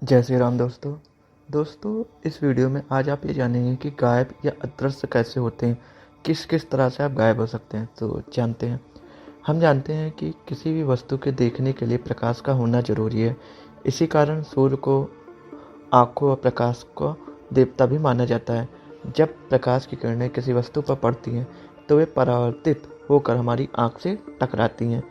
जय श्री राम दोस्तों इस वीडियो में आज आप ये जानेंगे कि गायब या अदृश्य कैसे होते हैं। किस किस तरह से आप गायब हो सकते हैं, तो जानते हैं। हम जानते हैं कि किसी भी वस्तु के देखने के लिए प्रकाश का होना जरूरी है। इसी कारण सूर्य को आंखों और प्रकाश को देवता भी माना जाता है। जब प्रकाश की किरणें किसी वस्तु पर पड़ती हैं तो वे परावर्तित होकर हमारी आँख से टकराती हैं।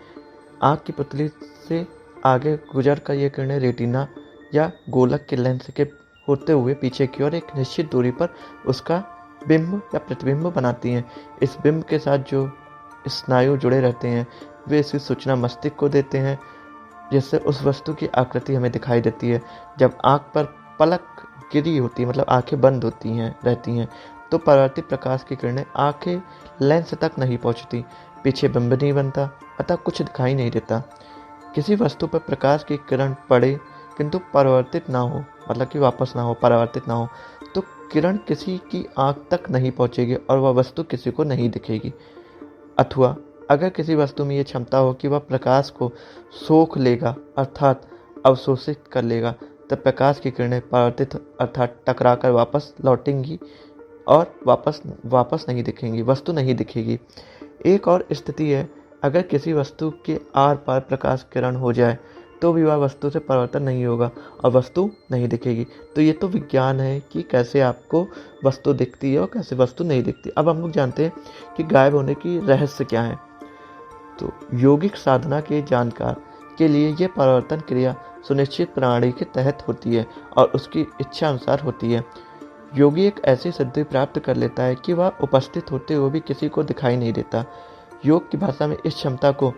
आँख की पुतली से आगे गुजर कर ये किरणें रेटिना या गोलक के लेंस के होते हुए पीछे की ओर एक निश्चित दूरी पर उसका बिंब या प्रतिबिंब बनाती हैं। इस बिंब के साथ जो स्नायु जुड़े रहते हैं वे इसकी सूचना मस्तिष्क को देते हैं, जिससे उस वस्तु की आकृति हमें दिखाई देती है। जब आँख पर पलक गिरी होती है, मतलब आंखें बंद रहती हैं, तो परावर्तित प्रकाश की किरणें आंखें लेंस तक नहीं पहुंचती, पीछे बिंब नहीं बनता, अतः कुछ दिखाई नहीं देता। किसी वस्तु पर प्रकाश की किरण पड़े किंतु परावर्तित ना हो, मतलब कि वापस ना हो, परावर्तित ना हो, तो किरण किसी की आंख तक नहीं पहुंचेगी और वह वस्तु किसी को नहीं दिखेगी। अथवा अगर किसी वस्तु में यह क्षमता हो कि वह प्रकाश को सोख लेगा अर्थात अवशोषित कर लेगा, तब प्रकाश की किरणें परावर्तित अर्थात टकराकर वापस लौटेंगी और वापस नहीं दिखेंगी, वस्तु नहीं दिखेगी। एक और स्थिति है, अगर किसी वस्तु के आर पार प्रकाश किरण हो जाए तो भी वह वस्तु से परावर्तन नहीं होगा और वस्तु नहीं दिखेगी। तो ये तो विज्ञान है कि कैसे आपको वस्तु दिखती है और कैसे वस्तु नहीं दिखती। अब हम लोग जानते हैं कि गायब होने की रहस्य क्या है। तो योगिक साधना के जानकार के लिए यह परावर्तन क्रिया सुनिश्चित प्रणाली के तहत होती है और उसकी इच्छा अनुसार होती है। योगी एक ऐसी सिद्धि प्राप्त कर लेता है कि वह उपस्थित होते हुए भी किसी को दिखाई नहीं देता। योग की भाषा में इस क्षमता को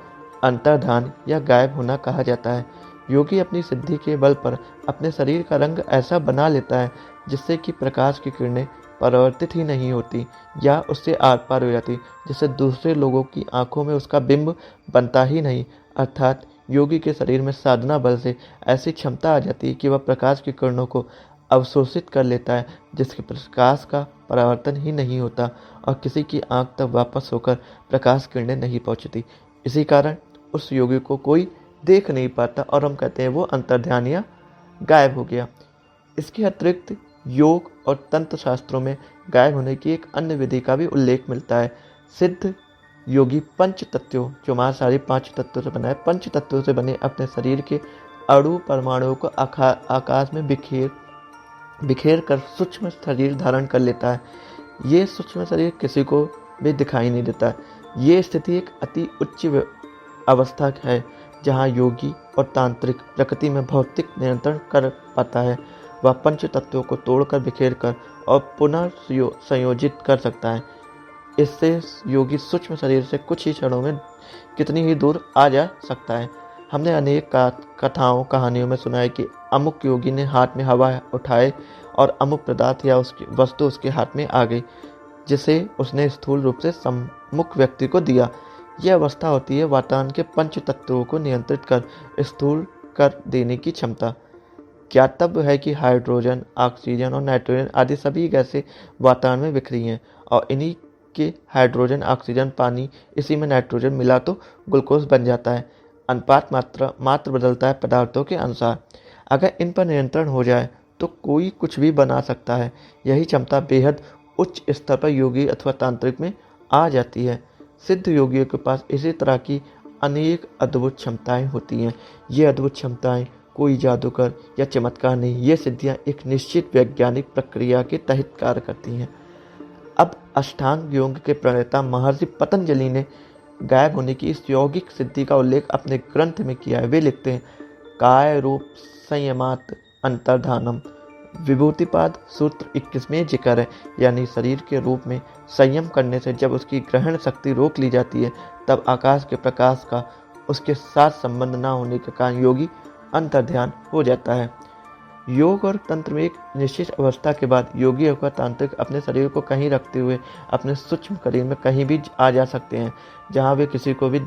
अंतर्धान या गायब होना कहा जाता है। योगी अपनी सिद्धि के बल पर अपने शरीर का रंग ऐसा बना लेता है जिससे कि प्रकाश की किरणें परावर्तित ही नहीं होती या उससे आर पार हो जाती, जिससे दूसरे लोगों की आंखों में उसका बिंब बनता ही नहीं। अर्थात योगी के शरीर में साधना बल से ऐसी क्षमता आ जाती है कि वह प्रकाश की किरणों को अवशोषित कर लेता है, जिसके प्रकाश का परावर्तन ही नहीं होता और किसी की आंख तक वापस होकर प्रकाश किरणें नहीं पहुंचती। इसी कारण उस योगी को कोई देख नहीं पाता और हम कहते हैं वो अंतर्ध्यान या गायब हो गया। इसके अतिरिक्त योग और तंत्र शास्त्रों में गायब होने की एक अन्य विधि का भी उल्लेख मिलता है। सिद्ध योगी पंच तत्वों, जो हमारा शरीर 5 तत्वों से बना है, पंच तत्वों से बने अपने शरीर के अणु परमाणुओं को आकाश में बिखेर कर सूक्ष्म शरीर धारण कर लेता है। ये सूक्ष्म शरीर किसी को भी दिखाई नहीं देता। ये स्थिति एक अति उच्च अवस्था है जहाँ योगी और तांत्रिक प्रकृति में भौतिक नियंत्रण कर पाता है। वह पंच तत्वों को तोड़कर बिखेर कर और पुनः संयोजित कर सकता है। इससे योगी सूक्ष्म शरीर से कुछ ही क्षणों में कितनी ही दूर आ जा सकता है। हमने अनेक कथाओं कहानियों में सुना है कि अमुक योगी ने हाथ में हवा उठाए और अमुक पदार्थ या उसकी वस्तु उसके हाथ में आ गई, जिसे उसने स्थूल रूप से सम्मुख व्यक्ति को दिया। यह अवस्था होती है वातावरण के पंच तत्वों को नियंत्रित कर स्थूल कर देने की क्षमता। ज्ञातव्य है कि हाइड्रोजन, ऑक्सीजन और नाइट्रोजन आदि सभी गैसें वातावरण में बिखरी हैं और इन्हीं के हाइड्रोजन, ऑक्सीजन, पानी, इसी में नाइट्रोजन मिला तो ग्लूकोज बन जाता है। अनुपात मात्र बदलता है पदार्थों के अनुसार। अगर इन पर नियंत्रण हो जाए तो कोई कुछ भी बना सकता है। यही क्षमता बेहद उच्च स्तर पर योगी अथवा तांत्रिक में आ जाती है। सिद्ध योगियों के पास इसी तरह की अनेक अद्भुत क्षमताएं होती हैं। ये अद्भुत क्षमताएं कोई जादूगर या चमत्कार नहीं, ये सिद्धियां एक निश्चित वैज्ञानिक प्रक्रिया के तहत कार्य करती हैं। अब अष्टांग योग के प्रणेता महर्षि पतंजलि ने गायब होने की इस यौगिक सिद्धि का उल्लेख अपने ग्रंथ में किया है। वे लिखते हैं, काय रूप संयमात अंतर्धानम। विभूतिपाद सूत्र 21 में जिक्र है, यानी शरीर के रूप में संयम करने से जब उसकी ग्रहण शक्ति रोक ली जाती है तब आकाश के प्रकाश का उसके साथ संबंध न होने के कारण योगी अंतर्ध्यान हो जाता है। योग और तंत्र में एक निश्चित अवस्था के बाद योगी अथवा तांत्रिक अपने शरीर को कहीं रखते हुए अपने सूक्ष्म शरीर में कहीं भी आ जा सकते हैं, जहां वे किसी को भी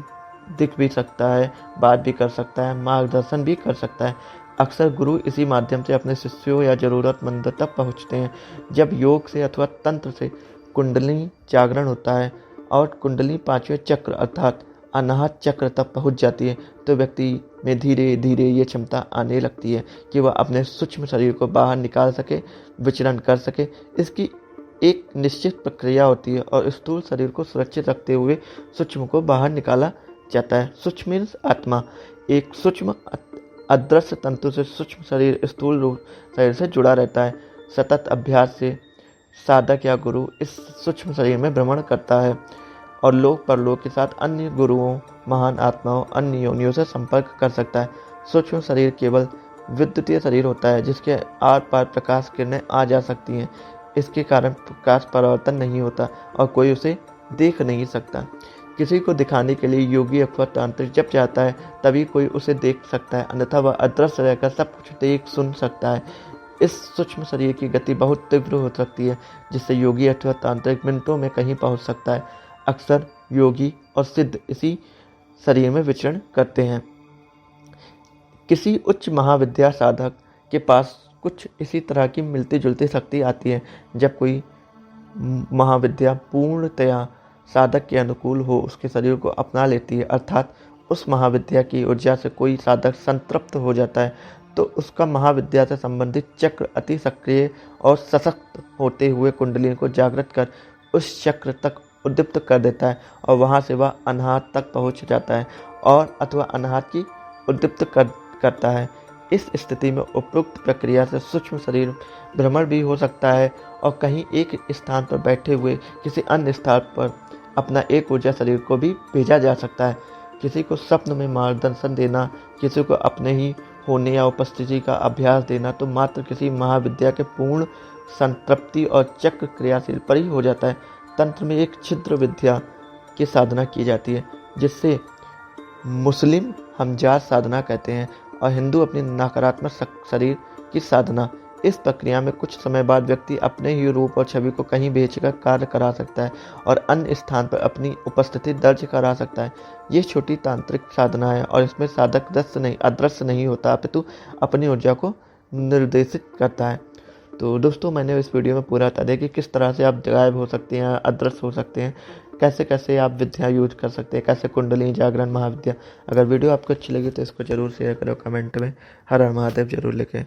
दिख भी सकता है, बात भी कर सकता है, मार्गदर्शन भी कर सकता है। अक्सर गुरु इसी माध्यम से अपने शिष्यों या जरूरतमंद तक पहुंचते हैं। जब योग से अथवा तंत्र से कुंडली जागरण होता है और कुंडली 5वें चक्र अर्थात अनाहत चक्र तक पहुंच जाती है तो व्यक्ति में धीरे धीरे ये क्षमता आने लगती है कि वह अपने सूक्ष्म शरीर को बाहर निकाल सके, विचरण कर सके। इसकी एक निश्चित प्रक्रिया होती है और स्थूल शरीर को सुरक्षित रखते हुए सूक्ष्म को बाहर निकाला जाता है। सूक्ष्म मीन्स आत्मा। एक सूक्ष्म अदृश्य तंतु से सूक्ष्म शरीर स्थूल रूप शरीर से जुड़ा रहता है। सतत अभ्यास से साधक या गुरु इस सूक्ष्म शरीर में भ्रमण करता है और लोक परलोक के साथ अन्य गुरुओं, महान आत्माओं, अन्य योनियों से संपर्क कर सकता है। सूक्ष्म शरीर केवल विद्युतीय शरीर होता है जिसके आर पार प्रकाश किरणें आ जा सकती हैं। इसके कारण प्रकाश परावर्तन नहीं होता और कोई उसे देख नहीं सकता। किसी को दिखाने के लिए योगी अथवा तांत्रिक जब चाहता है तभी कोई उसे देख सकता है, अन्यथा वह अदृश्य रहकर सब कुछ देख सुन सकता है। इस सूक्ष्म शरीर की गति बहुत तीव्र हो सकती है जिससे योगी अथवा तांत्रिक मिनटों में कहीं पहुंच सकता है। अक्सर योगी और सिद्ध इसी शरीर में विचरण करते हैं। किसी उच्च महाविद्या साधक के पास कुछ इसी तरह की मिलती जुलती शक्ति आती है। जब कोई महाविद्या पूर्णतया साधक के अनुकूल हो उसके शरीर को अपना लेती है, अर्थात उस महाविद्या की ऊर्जा से कोई साधक संतृप्त हो जाता है तो उसका महाविद्या से संबंधित चक्र अति सक्रिय और सशक्त होते हुए कुंडली को जागृत कर उस चक्र तक उद्दीप्त कर देता है और वहां से वह अनाहत तक पहुंच जाता है और अथवा अनाहत की उद्दीप्त करता है। इस स्थिति में उपरोक्त प्रक्रिया से सूक्ष्म शरीर भ्रमण भी हो सकता है और कहीं एक स्थान पर बैठे हुए किसी अन्य स्थान पर अपना एक ऊर्जा शरीर को भी भेजा जा सकता है। किसी को स्वप्न में मार्गदर्शन देना, किसी को अपने ही होने या उपस्थिति का अभ्यास देना तो मात्र किसी महाविद्या के पूर्ण संतृप्ति और चक्र क्रियाशील पर ही हो जाता है। तंत्र में एक छिद्र विद्या की साधना की जाती है जिससे मुस्लिम हमजात साधना कहते हैं और हिंदू अपनी नकारात्मक शरीर की साधना। इस प्रक्रिया में कुछ समय बाद व्यक्ति अपने ही रूप और छवि को कहीं भेजकर कार्य करा सकता है और अन्य स्थान पर अपनी उपस्थिति दर्ज करा सकता है। ये छोटी तांत्रिक साधना है और इसमें साधक अदृश्य नहीं होता अपितु अपनी ऊर्जा को निर्देशित करता है। तो दोस्तों, मैंने इस वीडियो में पूरा बता दिया कि किस तरह से आप गायब हो सकते हैं, अदृश्य हो सकते हैं, कैसे कैसे आप विद्या यूज कर सकते हैं, कैसे कुंडली जागरण महाविद्या। अगर वीडियो आपको अच्छी लगी तो इसको जरूर शेयर करो, कमेंट में हर हर महादेव जरूर लिखें।